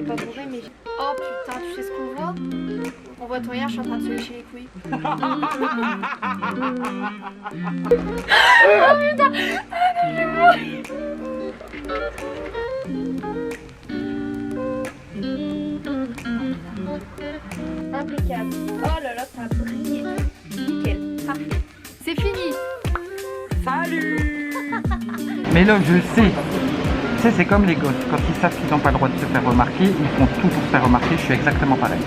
Pas bourré, mais... Oh putain, tu sais ce qu'on voit? On voit ton hier, je suis en train de se lécher les couilles. Oh putain, je vais mourir. Impeccable. Oh là là, ça a brillé. Nickel, parfait. C'est fini. Salut. Mais là, je le sais. Tu sais, c'est comme les gosses. Quand ils savent qu'ils n'ont pas le droit de se faire remarquer, ils font tout pour se faire remarquer. Je suis exactement pareil.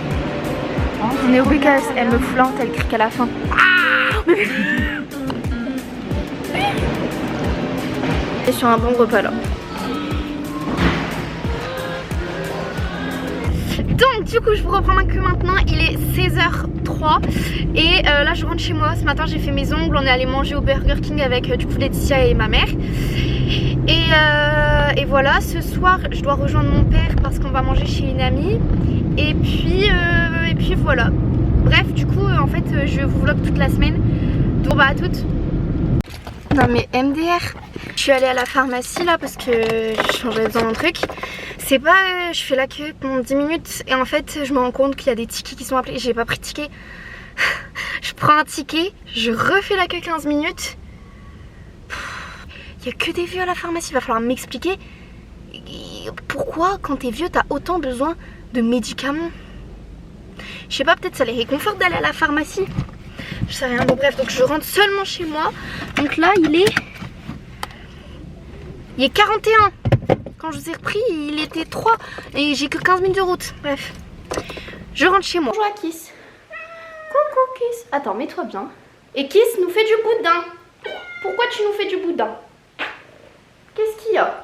On est obligé qu'elle me flanque, elle crie qu'à la fin. Et sur un bon repas là. Donc du coup je vous reprends ma queue maintenant, il est 16h03 et là je rentre chez moi. Ce matin j'ai fait mes ongles, on est allé manger au Burger King avec du coup Laetitia et ma mère. Et voilà, ce soir je dois rejoindre mon père parce qu'on va manger chez une amie. Et puis voilà. Bref, du coup en fait je vous vlog toute la semaine. Donc bah à toutes. Non mais MDR, je suis allée à la pharmacie là parce que j'avais besoin d'un truc. C'est pas, je fais la queue pendant 10 minutes et en fait je me rends compte qu'il y a des tickets qui sont appelés. J'ai pas pris de ticket. Je prends un ticket, je refais la queue 15 minutes. Il y a que des vieux à la pharmacie, il va falloir m'expliquer pourquoi quand t'es vieux t'as autant besoin de médicaments. Je sais pas, peut-être ça les réconforte d'aller à la pharmacie. Je sais rien, bon bref, donc je rentre seulement chez moi. Donc là il est 41. Quand je vous ai repris il était 3 et j'ai que 15 minutes de route. Bref, je rentre chez moi. Bonjour à Kiss. Coucou Kiss. Attends, mets-toi bien. Et Kiss nous fait du boudin. Pourquoi tu nous fais du boudin? Qu'est-ce qu'il y a?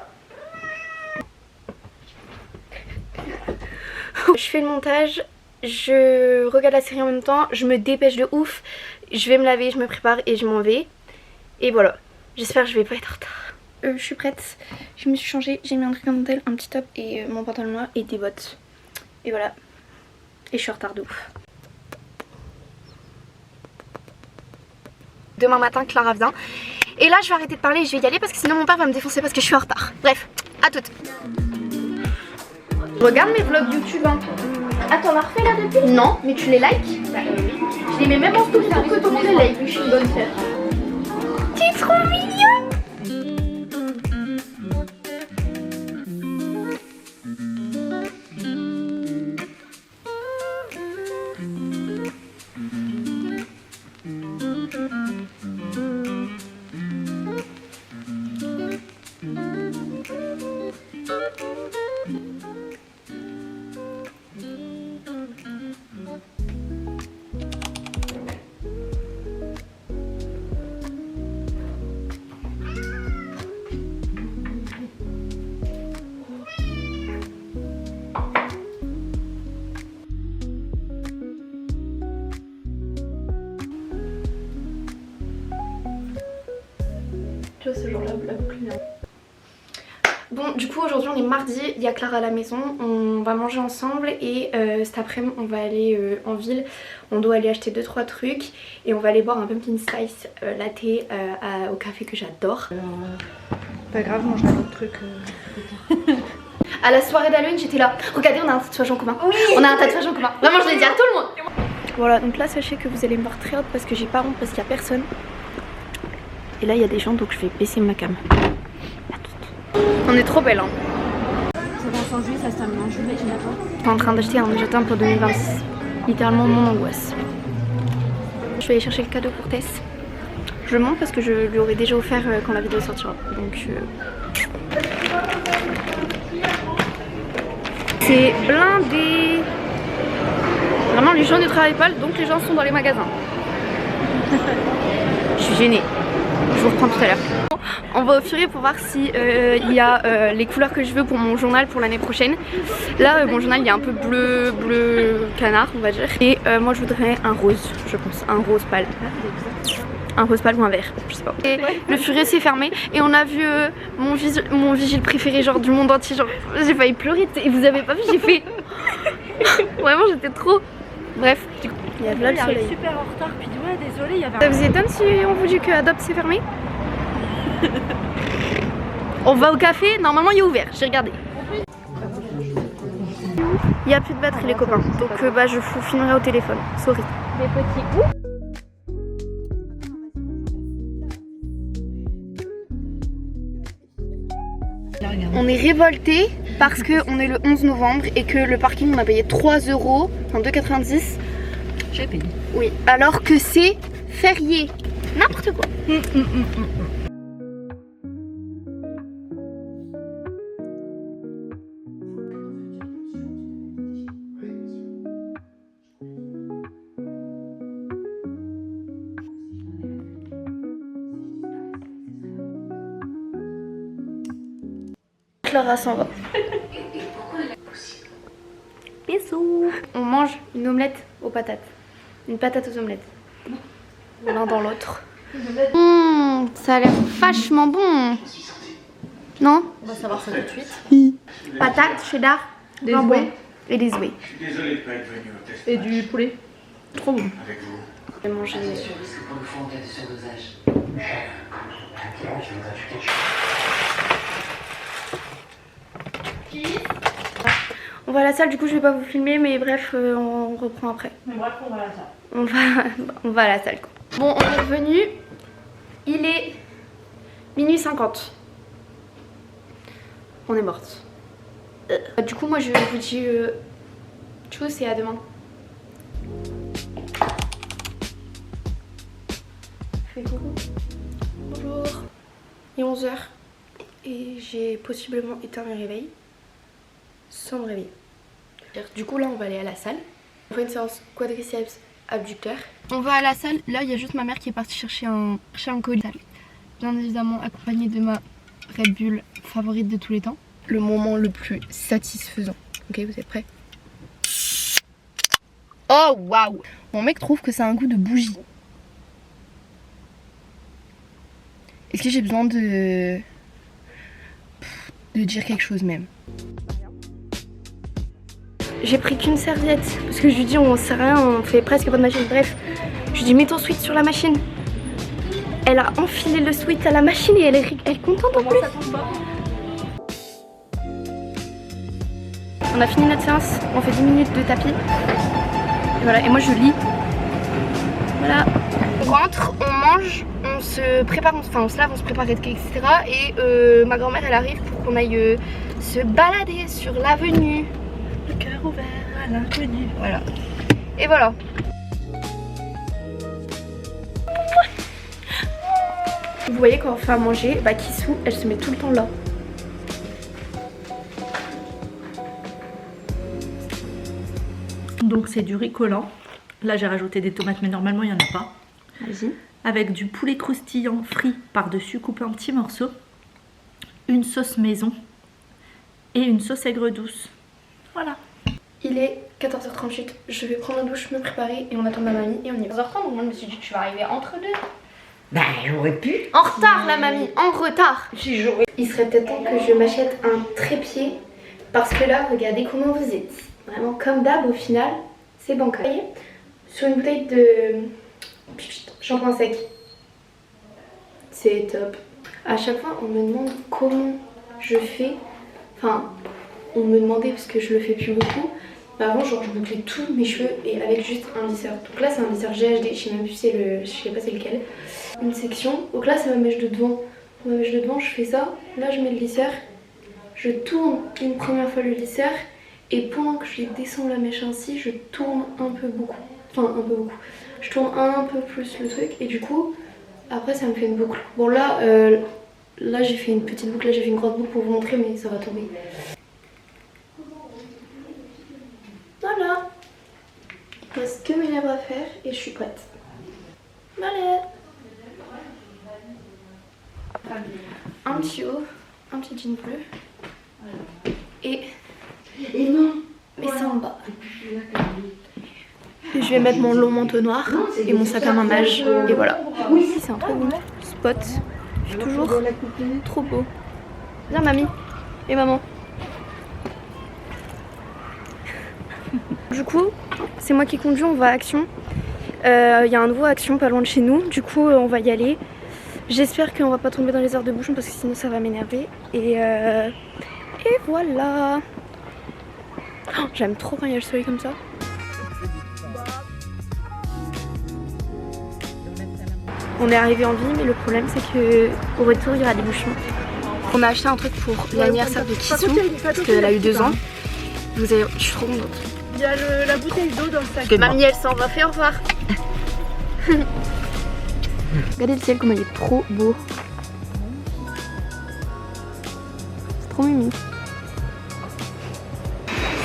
Je fais le montage, je regarde la série en même temps, je me dépêche de ouf. Je vais me laver, je me prépare et je m'en vais. Et voilà, j'espère que je vais pas être en retard. Je suis prête, je me suis changée, j'ai mis un truc en dentelle, un petit top et mon pantalon noir et des bottes. Et voilà, et je suis en retard de ouf. Demain matin Clara vient. Et là je vais arrêter de parler et je vais y aller parce que sinon mon père va me défoncer parce que je suis en retard. Bref, à toutes. Regarde mes vlogs YouTube hein. Ah t'en as refait là depuis? Non, mais tu les likes? Bah oui. Je les mets même en story pour que tout le monde les like, je suis une bonne sœur. T'es trop mignon. Ce jour-là, la boucle vient. Bon, du coup, aujourd'hui on est mardi, il y a Clara à la maison, on va manger ensemble et cet après-midi on va aller en ville. On doit aller acheter 2-3 trucs et on va aller boire un pumpkin spice latte au café que j'adore. Pas grave, mange un autre truc. À la soirée d'Halloween, j'étais là. Regardez, on a un tatouage en commun. Oui. On a un tatouage en commun. Vraiment, je l'ai dit à tout le monde. Voilà, donc là sachez que vous allez me voir très haute parce que j'ai pas honte parce qu'il y a personne. Et là il y a des gens donc je vais baisser ma cam. On est trop belle hein. Ça commence en juillet, ça se termine en juillet, tu n'as pas. Je suis en train d'acheter un jetin pour 2026. Littéralement mon angoisse. Je vais aller chercher le cadeau pour Tess. Je le montre parce que je lui aurais déjà offert quand la vidéo sortira. Donc c'est blindé. Vraiment les gens ne travaillent pas donc les gens sont dans les magasins. Je suis gênée. Je vous reprends tout à l'heure. On va au Furet pour voir si il y a les couleurs que je veux pour mon journal pour l'année prochaine. Là mon journal il est un peu bleu canard on va dire. Et moi je voudrais un rose je pense, un rose pâle. Un rose pâle ou un vert, je sais pas. Et le Furet s'est fermé et on a vu mon vigile préféré genre du monde entier. Genre j'ai failli pleurer et vous avez pas vu j'ai fait... Vraiment j'étais trop... Bref, du coup, il y a là le soleil. Super en retard, puis ouais désolé, il y avait Ça vous étonne si on vous dit que Adopt s'est fermé? On va au café, normalement il est ouvert, j'ai regardé. Il n'y a plus de batterie les copains, donc bah, je vous filmerai au téléphone, sorry. des petits On est révoltés parce qu'on est le 11 novembre et que le parking on a payé 3 €, enfin 2,90 €. J'ai payé. Oui, alors que c'est férié. N'importe quoi. Clara s'en va. Bisous. On mange une omelette aux patates. Une patate aux omelettes. L'un dans l'autre. Ça a l'air vachement bon. Non? On va savoir ça tout de suite. Patates, cheddar, Des jambon ouets. et des ouets. Je suis désolé de pas être venu au test Et du poulet. Trop bon. avec vous. Je vais manger. On va à la salle, du coup je vais pas vous filmer, mais bref, on reprend après. Mais bref, on va à ça. On va à la salle quoi. Bon, on est revenu. Il est minuit 50. On est morte. Du coup, moi je vous dis tchuss et à demain. Fais coucou. Bonjour. Il est 11 h et j'ai possiblement éteint mes réveils sans me réveiller. Du coup là on va aller à la salle. On fait une séance quadriceps abducteur. On va à la salle, là il y a juste ma mère qui est partie chercher un colis. Bien évidemment accompagnée de ma Red Bull favorite de tous les temps. Le moment le plus satisfaisant. Ok, vous êtes prêts? Oh waouh! Mon mec trouve que ça a un goût de bougie. Est-ce que j'ai besoin de dire quelque chose même? J'ai pris qu'une serviette parce que je lui dis on sait rien, on fait presque pas de machine. Bref, je lui dis mets ton sweat sur la machine. Elle a enfilé le sweat à la machine et elle est contente en plus. On a fini notre séance, on fait 10 minutes de tapis. Et voilà, et moi je lis. Voilà. On rentre, on mange, on se prépare, enfin on se lave, on se prépare, etc. Et ma grand-mère elle arrive pour qu'on aille se balader sur l'avenue. Le cœur ouvert à l'inconnu. Voilà. Et voilà. Vous voyez quand on fait à manger, bah Kissou, elle se met tout le temps là. Donc c'est du riz collant. Là j'ai rajouté des tomates mais normalement il n'y en a pas. Vas-y. Avec du poulet croustillant frit par-dessus coupé en petits morceaux. Une sauce maison. Et une sauce aigre douce. Voilà. Il est 14h38, je vais prendre une douche, me préparer et on attend ma mamie et on y va. 14h30, donc moi je me suis dit que tu vas arriver entre deux. Bah j'aurais pu. En retard la mamie, en retard. Si j'aurais. Il serait peut-être temps que je m'achète un trépied parce que là, regardez comment vous êtes. Vraiment comme d'hab au final, c'est bancal. Sur une bouteille de shampoing sec. C'est top. À chaque fois, on me demande comment je fais. Enfin, on me demandait parce que je le fais plus beaucoup. Mais avant genre je bouclais tous mes cheveux et avec juste un lisseur. Donc là c'est un lisseur GHD, je sais même plus si je sais pas c'est lequel. Une section, donc là c'est ma mèche de devant. Pour ma mèche de devant je fais ça, là je mets le lisseur, je tourne une première fois le lisseur et pendant que je descends la mèche ainsi je tourne un peu beaucoup. Enfin un peu beaucoup. Je tourne un peu plus le truc et du coup après ça me fait une boucle. Bon là, là j'ai fait une petite boucle, là j'ai fait une grosse boucle pour vous montrer mais ça va tomber. Voilà. Il reste que mes lèvres à faire et je suis prête. Voilà. Un petit haut, un petit jean bleu et non, mais ça en bas. Je vais mettre mon long manteau noir et mon sac à main mage et voilà. C'est un trop beau spot. Je suis toujours trop beau. Viens mamie et maman. Du coup, c'est moi qui conduis, on va à Action. Il y a un nouveau Action pas loin de chez nous, du coup on va y aller. J'espère qu'on va pas tomber dans les heures de bouchon parce que sinon ça va m'énerver. Et voilà. Oh, j'aime trop quand il y a le soleil comme ça. On est arrivé en ville mais le problème c'est que au retour il y aura des bouchons. On a acheté un truc pour l'anniversaire de Kissou parce qu'elle a eu 2 ans. Je suis trop contente. Il y a la bouteille d'eau dans le sac. Mamie elle s'en va, fait au revoir. Regardez le ciel comme il est trop beau. C'est trop mimi.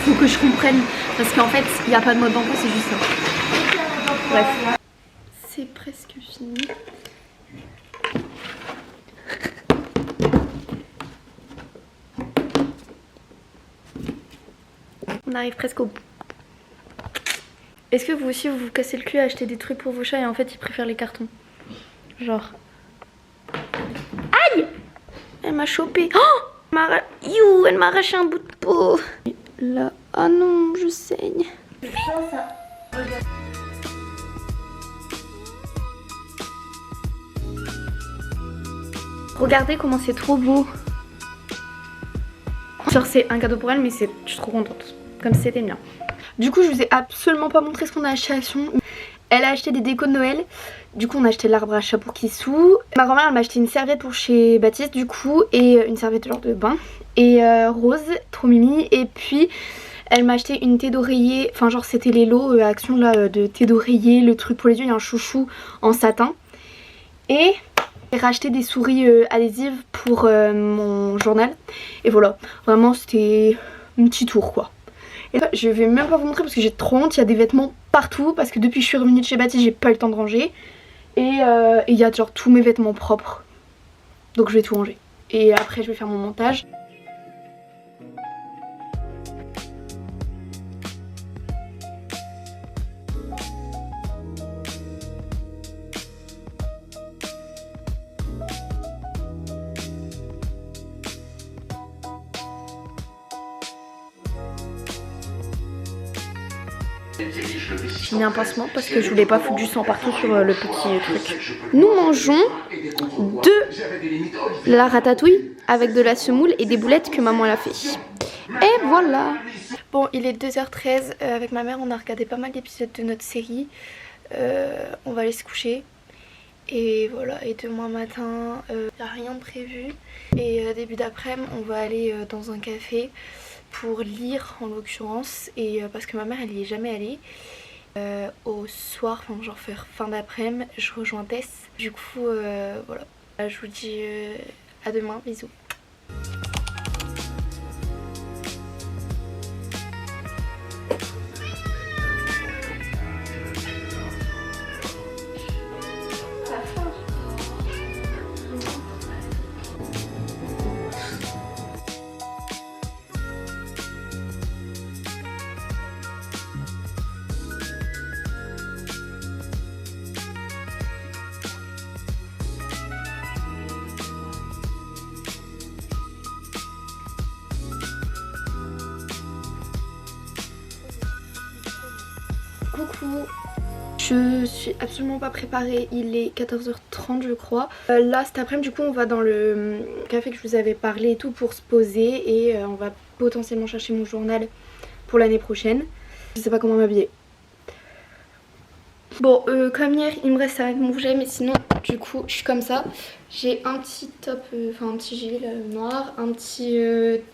Faut que je comprenne parce qu'en fait il n'y a pas de mode d'emploi, c'est juste ça. Bref. C'est presque fini. On arrive presque au bout. Est-ce que vous aussi vous vous cassez le cul à acheter des trucs pour vos chats et en fait ils préfèrent les cartons? Genre. Aïe! Elle m'a chopé. Oh! Elle m'a arraché un bout de peau. Là. Oh non, je saigne. Regardez comment c'est trop beau. Genre c'est un cadeau pour elle mais je suis trop contente. Comme si c'était mien. Du coup je vous ai absolument pas montré ce qu'on a acheté à Action. Elle a acheté des décos de Noël. Du coup on a acheté l'arbre à chat pour Kissou. Ma grand-mère elle m'a acheté une serviette pour chez Baptiste du coup. Et une serviette genre de bain. Et rose, trop mimi. Et puis elle m'a acheté une thé d'oreiller. Enfin genre c'était les lots à Action là de thé d'oreiller. Le truc pour les yeux, il y a un chouchou en satin. Et j'ai racheté des souris adhésives pour mon journal. Et voilà, vraiment c'était un petit tour quoi. Et là, je vais même pas vous montrer parce que j'ai trop honte, il y a des vêtements partout parce que depuis que je suis revenue de chez Baptiste j'ai pas eu le temps de ranger. Et il y a genre tous mes vêtements propres. Donc je vais tout ranger. Et après je vais faire mon montage. J'ai mis un pansement parce que je voulais pas foutre du sang partout sur le petit truc. Nous mangeons de la ratatouille avec de la semoule et des boulettes que maman elle a fait. Et voilà. Bon, il est 2h13. Avec ma mère on a regardé pas mal d'épisodes de notre série. On va aller se coucher. Et voilà, et demain matin, il n'y a rien de prévu. Et début d'après-midi, on va aller dans un café pour lire en l'occurrence. Et parce que ma mère elle y est jamais allée. Au soir, enfin genre faire fin d'après-midi, je rejoins Tess. Du coup, voilà. Je vous dis à demain, bisous. Coucou, je suis absolument pas préparée, il est 14h30 je crois. Là cet après-midi du coup on va dans le café que je vous avais parlé et tout pour se poser et on va potentiellement chercher mon journal pour l'année prochaine. Je sais pas comment m'habiller. Bon, comme hier, il me reste à mettre mon rouge à lèvres, mais sinon, du coup, je suis comme ça. J'ai un petit top, enfin un petit gilet noir, un petit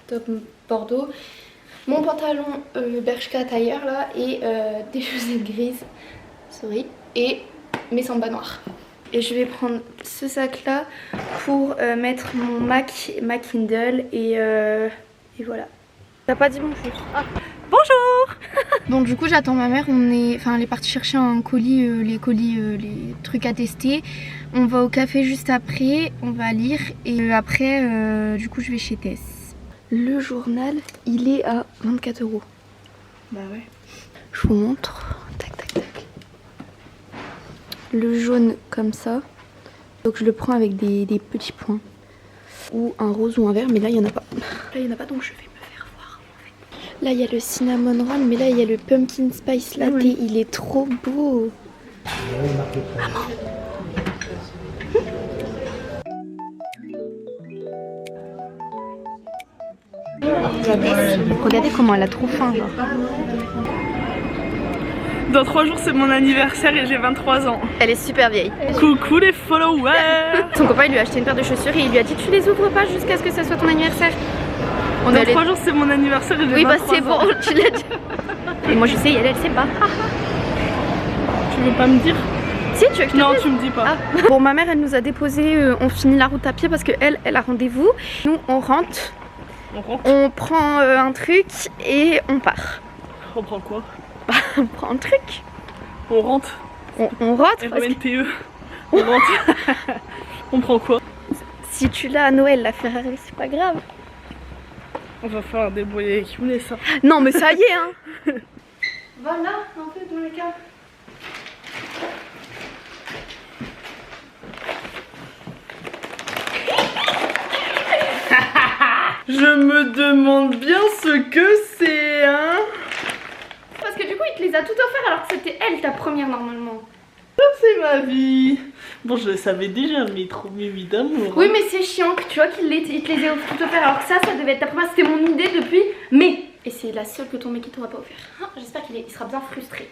top bordeaux, mon pantalon Bershka tailleur là, et des chaussettes grises, sorry, et mes sandales noires. Et je vais prendre ce sac là pour mettre mon Mac Kindle et voilà. T'as pas dit bonjour? Ah. Bonjour. Bon, du coup j'attends ma mère, elle est partie chercher un colis, les trucs à tester. On va au café juste après, on va lire et après du coup je vais chez Tess. Le journal il est à 24 €. Bah ouais. Je vous montre. Tac tac tac. Le jaune comme ça. Donc je le prends avec des petits points. Ou un rose ou un vert, mais là il n'y en a pas. Là il n'y en a pas donc je vais me faire voir en fait. Là il y a le cinnamon roll, mais là il y a le pumpkin spice latte. Oui. Il est trop beau. Maman. Regardez comment elle a trop faim genre. Dans 3 jours c'est mon anniversaire et j'ai 23 ans. Elle est super vieille. Coucou les followers. Son copain il lui a acheté une paire de chaussures et il lui a dit tu les ouvres pas jusqu'à ce que ça soit ton anniversaire. Dans 3 jours c'est mon anniversaire et j'ai 23 ans. Oui bah c'est bon, tu l'as dit. Et moi je sais, elle sait pas. Tu veux pas me dire? Si tu veux que je te Non dise. tu me dis pas. Ah. Bon ma mère elle nous a déposé, on finit la route à pied parce que elle a rendez-vous. Nous on rentre. On prend un truc et on part. On prend quoi? On prend un truc. On rentre. On rentre parce que... RMTE. On rentre. On prend quoi? Si tu l'as à Noël, la Ferrari, c'est pas grave. On va faire un débrouillé avec Younes ça. Non mais ça y est hein. Voilà un peu dans le cas. Je me demande bien ce que c'est hein. Parce que du coup il te les a tout offerts alors que c'était elle ta première normalement. C'est ma vie. Bon je le savais déjà mais trop mimi d'amour. Oui mais c'est chiant que tu vois qu'il te les ait tout offerts alors que ça devait être ta première, c'était mon idée depuis mai. Et c'est la seule que ton mec il t'aura pas offert. Ah, j'espère qu'il sera bien frustré.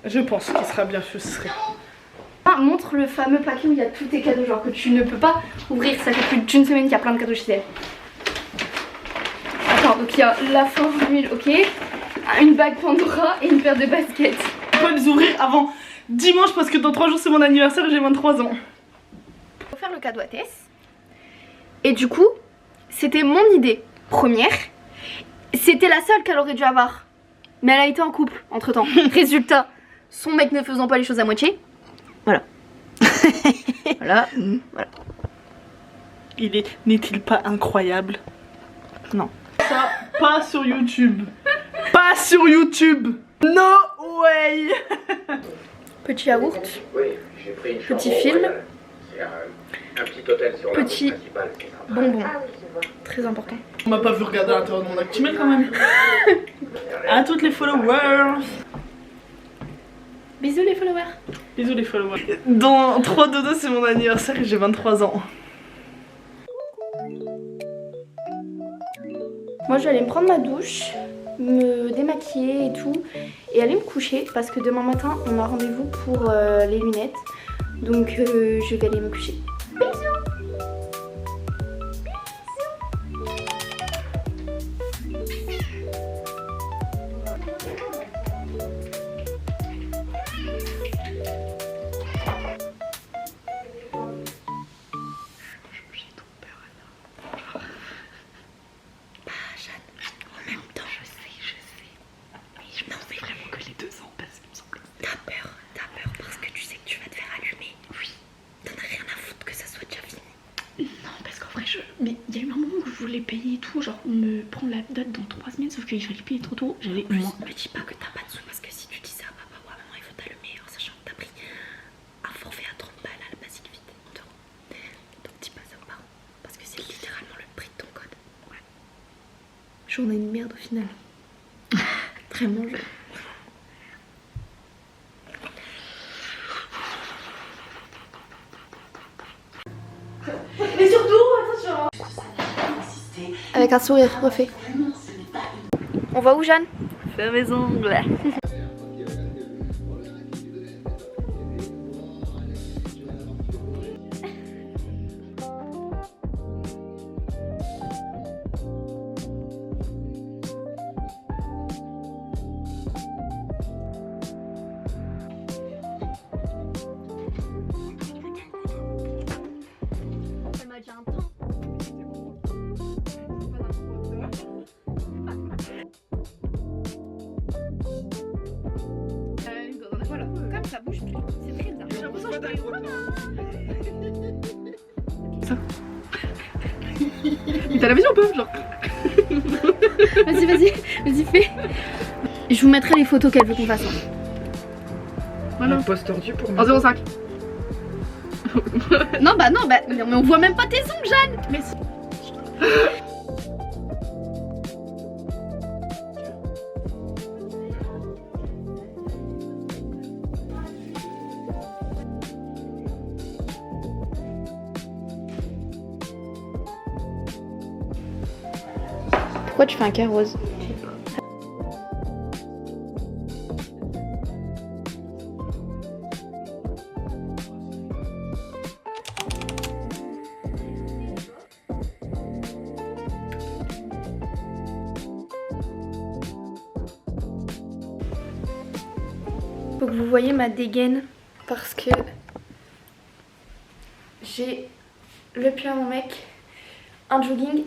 Je pense qu'il sera bien frustré. Ah, montre le fameux paquet où il y a tous tes cadeaux genre que tu ne peux pas ouvrir, ça fait plus d'une semaine qu'il y a plein de cadeaux chez elle. Attends, donc il y a la formule, ok, une bague Pandora et une paire de baskets. On peut les ouvrir avant dimanche parce que dans 3 jours c'est mon anniversaire et j'ai 23 ans. Faut faire le cadeau à Tess. Et du coup, c'était mon idée première. C'était la seule qu'elle aurait dû avoir. Mais elle a été en couple entre temps. Résultat, son mec ne faisant pas les choses à moitié. Voilà. Voilà. Voilà. N'est-il pas incroyable? Non. Ça, pas sur YouTube. Pas sur YouTube. No way. Petit yaourt. Petit film. Petit bonbon. Très important. On m'a pas vu regarder à l'intérieur de mon Actimel quand même. À toutes les followers. Bisous les followers. Bisous les followers. Dans 3 dodo c'est mon anniversaire et j'ai 23 ans. Moi je vais aller me prendre ma douche, me démaquiller et tout et aller me coucher parce que demain matin on a rendez-vous pour les lunettes. Donc je vais aller me coucher. Bisous. Mais il y a eu un moment où je voulais payer et tout, genre on me prend la date dans 3 semaines, sauf que j'allais payer trop tôt, j'allais moins. Ne dis pas que t'as pas de sous parce que si tu dis ça à papa ou à maman, il faut t'allumer en sachant que t'as pris un forfait à 30 balles à la Basic Fit, 30 €. Donc dis pas ça aux parents parce que c'est littéralement le prix de ton code. Ouais. Journée de merde au final. Vraiment je... Et surtout, attention. Avec un sourire refait. On va où Jeanne? faire mes ongles. Ça m'a dit un temps. Voilà, comme ça bouge plus, c'est très bizarre. J'ai l'impression que je peux Mais t'as la vision ou pas, genre? Vas-y, fais. Je vous mettrai les photos qu'elle veut qu'on fasse. Voilà. Un poste tordu pour En moi. 0,5. Non, mais on voit même pas tes ongles, Jeanne. Mais si. Pourquoi tu fais un cœur rose? Faut que vous voyez ma dégaine parce que j'ai le pull à mon mec, un jogging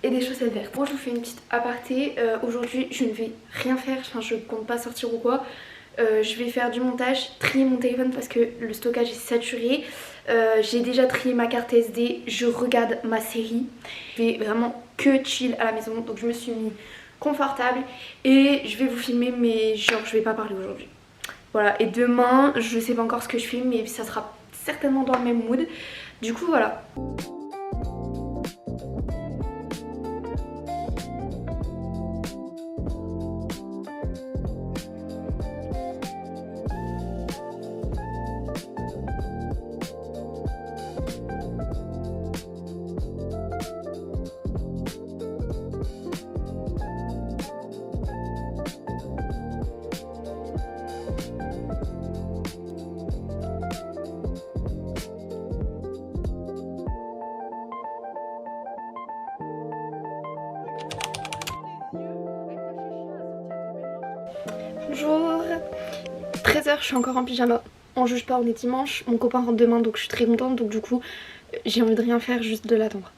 et des chaussettes vertes. Moi je vous fais une petite aparté. Aujourd'hui je ne vais rien faire, enfin je compte pas sortir ou quoi. Je vais faire du montage, trier mon téléphone parce que le stockage est saturé. J'ai déjà trié ma carte SD, je regarde ma série. Je vais vraiment que chill à la maison, donc je me suis mis confortable et je vais vous filmer, mais genre je vais pas parler aujourd'hui. Voilà, et demain je sais pas encore ce que je filme, mais ça sera certainement dans le même mood. Du coup voilà. Bonjour, 13h, je suis encore en pyjama. On juge pas, on est dimanche, mon copain rentre demain donc je suis très contente, donc du coup j'ai envie de rien faire, juste de l'attendre.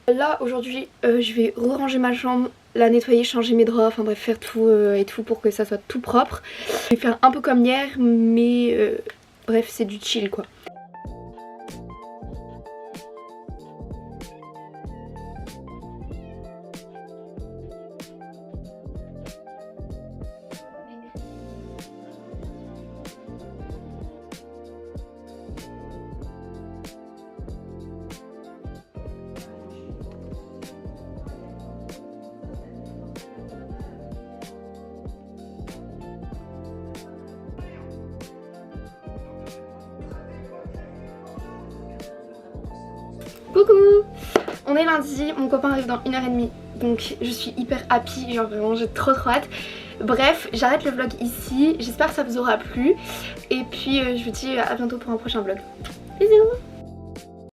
Là aujourd'hui je vais ranger ma chambre, la nettoyer, changer mes draps, enfin bref faire tout et tout pour que ça soit tout propre. Je vais faire un peu comme hier mais bref c'est du chill quoi. Coucou! On est lundi, mon copain arrive dans 1h30, donc je suis hyper happy, genre vraiment j'ai trop hâte. Bref, j'arrête le vlog ici, j'espère que ça vous aura plu. Et puis je vous dis à bientôt pour un prochain vlog. Bisous!